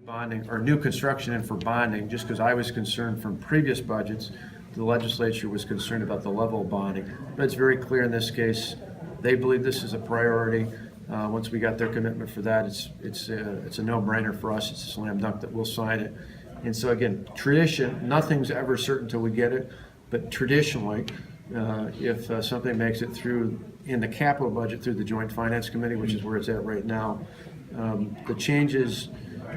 Bonding or new construction and for bonding, just because I was concerned from previous budgets, the legislature was concerned about the level of bonding. But it's very clear in this case, they believe this is a priority. Once we got their commitment for that, it's a no-brainer for us. It's a slam dunk that we'll sign it. And so again, tradition, nothing's ever certain till we get it, but traditionally, if something makes it through in the capital budget through the Joint Finance Committee, which is where it's at right now, the changes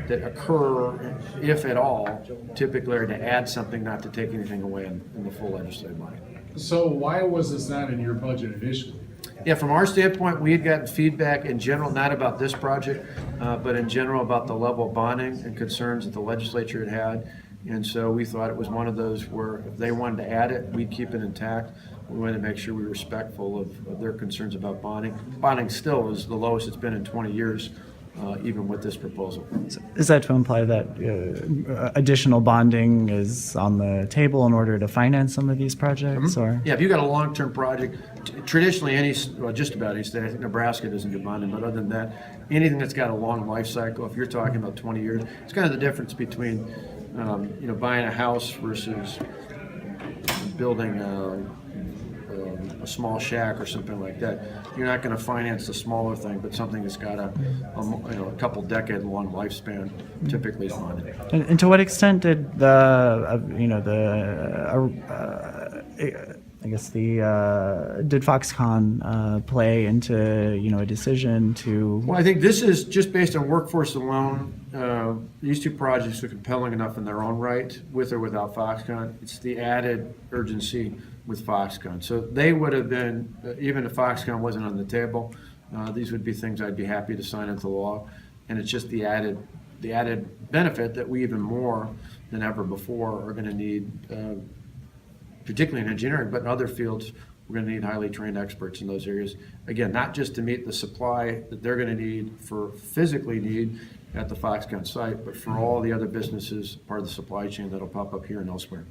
that occur, if at all, typically are to add something, not to take anything away in the full legislative body. So why was this not in your budget initially? Yeah, from our standpoint, we had gotten feedback in general, not about this project, but in general about the level of bonding and concerns that the legislature had. And so we thought it was one of those where if they wanted to add it, we'd keep it intact. We wanted to make sure we were respectful of their concerns about bonding. Bonding still is the lowest it's been in 20 years. Even with this proposal. Is that to imply that additional bonding is on the table in order to finance some of these projects? Or Yeah, if you got a long-term project, traditionally just about any state, I think Nebraska doesn't do bonding, but other than that, anything that's got a long life cycle, if you're talking about 20 years, it's kind of the difference between buying a house versus building a small shack or something like that. You're not going to finance the smaller thing, but something that's got a couple decade long lifespan typically is bonded. and to what extent did did Foxconn play into a decision to? Well, I think this is just based on workforce alone. These two projects are compelling enough in their own right, with or without Foxconn. It's the added urgency with Foxconn. So they would have been, even if Foxconn wasn't on the table, these would be things I'd be happy to sign into law. And it's just the added benefit that we even more than ever before are going to need, particularly in engineering, but in other fields, we're going to need highly trained experts in those areas. Again, not just to meet the supply that they're going to physically need at the Foxconn site, but for all the other businesses, part of the supply chain that'll pop up here and elsewhere.